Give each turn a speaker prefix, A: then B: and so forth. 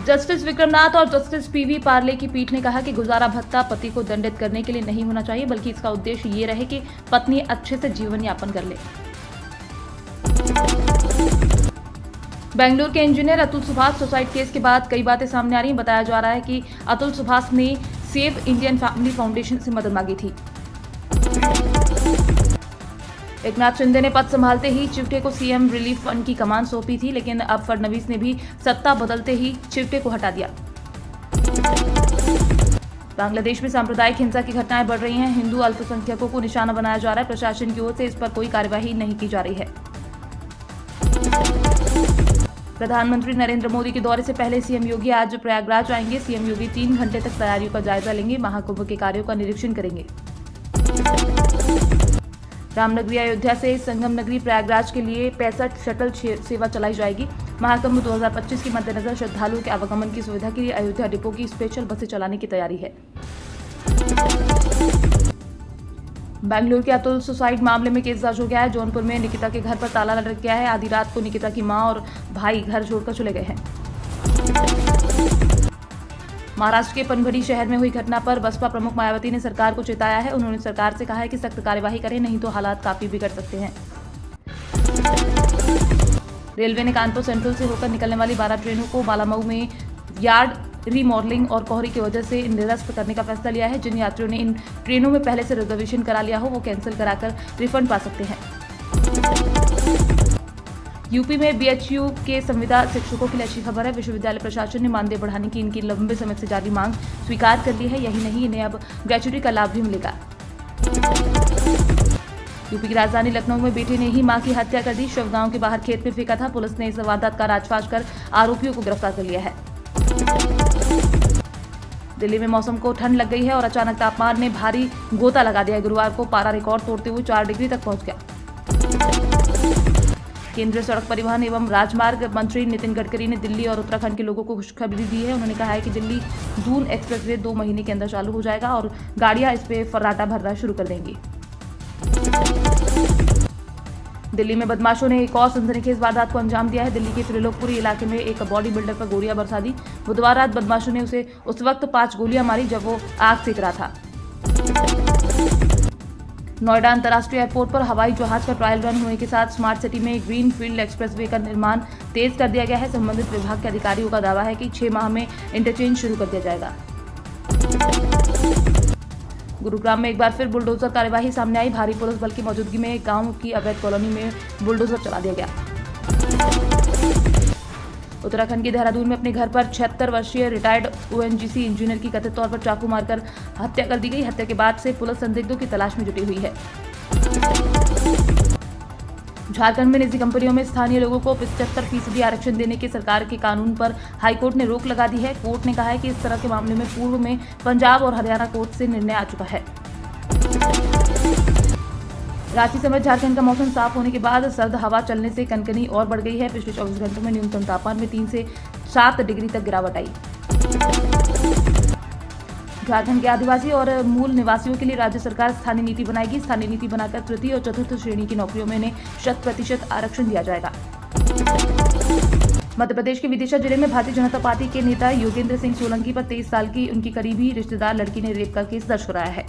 A: Justice Vikram Nath और justice PV Parle की पीठ ने कहा कि गुजारा भत्ता पति को दंडित करने के लिए नहीं होना चाहिए, बल्कि इसका उद्देश्य ये रहे कि पत्नी अच्छे से जीवन यापन कर ले। बेंगलुरु के engineer Atul Subhash suicide case के बाद कई बातें सामने आ रही हैं। बताया जा रहा है कि अतुल सुभाष ने सेव इंडियन फैमिली फाउंडेशन से मदद मांगी थी। एकनाथ शिंदे ने पद संभालते ही चिवटे को सीएम रिलीफ फंड की कमान सौंपी थी, लेकिन अब फडणवीस ने भी सत्ता बदलते ही चिवटे को हटा दिया। बांग्लादेश में सांप्रदायिक हिंसा की घटनाएं बढ़ रही हैं। हिंदू अल्पसंख्यकों को निशाना बनाया जा रहा है। प्रशासन की ओर से इस पर कोई कार्यवाही नहीं की जा रही है। प्रधानमंत्री नरेंद्र मोदी के दौरे से पहले सीएम योगी आज प्रयागराज आएंगे। सीएम योगी 3 घंटे तक तैयारियों का जायजा लेंगे, महाकुंभ के कार्यों का निरीक्षण करेंगे। रामनगरी अयोध्या से संगम नगरी प्रयागराज के लिए 65 शटल सेवा चलाई जाएगी। महाकुंभ 2025 के मद्देनजर श्रद्धालुओं के आवागमन की सुविधा के लिए अयोध्या डिपो की स्पेशल बसें चलाने की तैयारी है। बेंगलुरु के अतुल सुसाइड मामले में केस दर्ज हो गया है। जौनपुर में निकिता के घर पर ताला लटक गया है। आधी रात को निकिता की मां और भाई घर छोड़कर चले गए हैं। महाराष्ट्र के पनभड़ी शहर में हुई घटना पर बसपा प्रमुख मायावती ने सरकार को चेताया है। उन्होंने सरकार से कहा है कि सख्त कार्यवाही करें, नहीं तो हालात काफी बिगड़ सकते हैं। रेलवे ने कानपुर सेंट्रल से होकर निकलने वाली 12 ट्रेनों को बालामऊ में यार्ड रीमॉडलिंग और कोहरे की वजह से निरस्त करने का फैसला लिया है। जिन यात्रियों ने इन ट्रेनों में पहले से रिजर्वेशन करा लिया हो, वो कैंसिल कराकर रिफंड पा सकते हैं। यूपी में बीएचयू के संविदा शिक्षकों के लिए अच्छी खबर है। विश्वविद्यालय प्रशासन ने मानदेय बढ़ाने की इनकी लंबे समय से जारी मांग स्वीकार कर ली है। यही नहीं, इन्हें अब ग्रेच्युटी का लाभ भी मिलेगा। यूपी की राजधानी लखनऊ में बेटे ने ही मां की हत्या कर दी। शव गांव के बाहर खेत में फेंका था। पुलिस ने इस वारदात का राजफाश कर आरोपियों को गिरफ्तार कर लिया है। दिल्ली में मौसम को ठंड लग गई है और अचानक तापमान ने भारी गोता लगा दिया। गुरुवार को पारा रिकॉर्ड तोड़ते हुए 4 डिग्री तक पहुंच गया। केंद्रीय सड़क परिवहन एवं राजमार्ग मंत्री नितिन गडकरी ने दिल्ली और उत्तराखंड के लोगों को खुशखबरी दी है। उन्होंने कहा है कि दिल्ली दून एक्सप्रेसवे 2 महीने के अंदर चालू हो जाएगा और गाड़ियां इस पे फर्राटा भरना शुरू कर देंगी। दिल्ली में बदमाशों ने एक और सनसनीखेज वारदात को अंजाम दिया है। दिल्ली के त्रिलोकपुरी इलाके में एक बॉडी बिल्डर पर गोलियां बरसा दी। बुधवार रात बदमाशों ने उसे उस वक्त 5 गोलियां मारी जब वो आग सेक रहा था। नोएडा अंतर्राष्ट्रीय एयरपोर्ट पर हवाई जहाज का ट्रायल रन होने के साथ स्मार्ट सिटी में ग्रीन फील्ड एक्सप्रेसवे का निर्माण तेज कर दिया गया है। संबंधित विभाग के अधिकारियों का दावा है कि 6 माह में इंटरचेंज शुरू कर दिया जाएगा। गुरुग्राम में एक बार फिर बुलडोजर कार्यवाही सामने आई। भारी पुलिस बल की मौजूदगी में एक गांव की अवैध कॉलोनी में बुलडोजर चला दिया गया। उत्तराखंड के देहरादून में अपने घर पर 76 वर्षीय रिटायर्ड ओएनजीसी इंजीनियर की कथित तौर पर चाकू मारकर हत्या कर दी गई। हत्या के बाद से पुलिस संदिग्धों की तलाश में जुटी हुई है। झारखंड में निजी कंपनियों में स्थानीय लोगों को 75% आरक्षण देने के सरकार के कानून पर हाईकोर्ट ने रोक लगा दी है। कोर्ट ने कहा है कि इस तरह के मामले में पूर्व में पंजाब और हरियाणा कोर्ट से निर्णय आ चुका है। रांची समेत झारखंड का मौसम साफ होने के बाद सर्द हवा चलने से कनकनी और बढ़ गई है। पिछले 24 घंटों में न्यूनतम तापमान में 3 से 7 डिग्री तक गिरावट आई। झारखंड के आदिवासी और मूल निवासियों के लिए राज्य सरकार स्थानीय नीति बनाएगी। स्थानीय नीति बनाकर तृतीय और चतुर्थ श्रेणी की नौकरियों में इन्हें 100% आरक्षण दिया जाएगा। मध्य प्रदेश के विदिशा जिले में भारतीय जनता पार्टी के नेता योगेंद्र सिंह सोलंकी पर 23 साल की उनकी करीबी रिश्तेदार लड़की ने रेप का केस दर्ज कराया है।